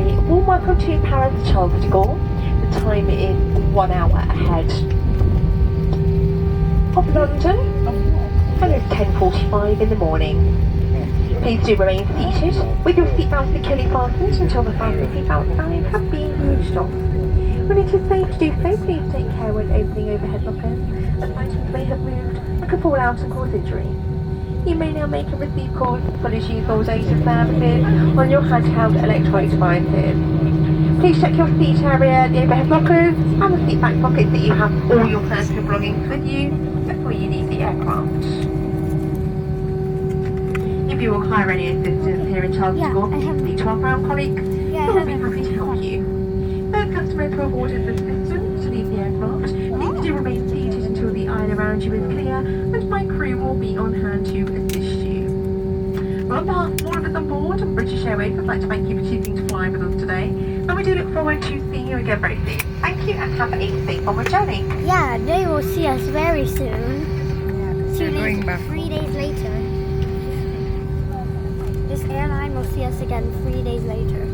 A warm welcome to Paris Charles de Gaulle. The time is 1 hour ahead of London, and it's 10:45 in the morning. Please do remain seated with your seatbelt securely fastened until the fasten seatbelt signs have been switched off. When it is safe to do so, please take care when opening overhead lockers, as items may have moved and could fall out and cause injury. You may now make and receive calls, apologies or data services on your handheld electronic devices. Please check your seat area, the overhead lockers and the seat back pockets that you have all your personal belongings with you before you leave the aircraft. If you require any assistance here in Charles de Gaulle, please speak to our ground colleagues who will be happy to help you. Those customers who have ordered the system to leave the aircraft, please do remain seated until the aisle around you is clear, and my crew will be on hand to assist you. Well, on behalf of all of us on board on British Airways, I'd like to thank you for choosing to fly with us today, and we do look forward to seeing you again very soon. Thank you and have a safe onward journey. Yeah, they will see us very soon. They're going back. 3 days later. This airline will see us again 3 days later.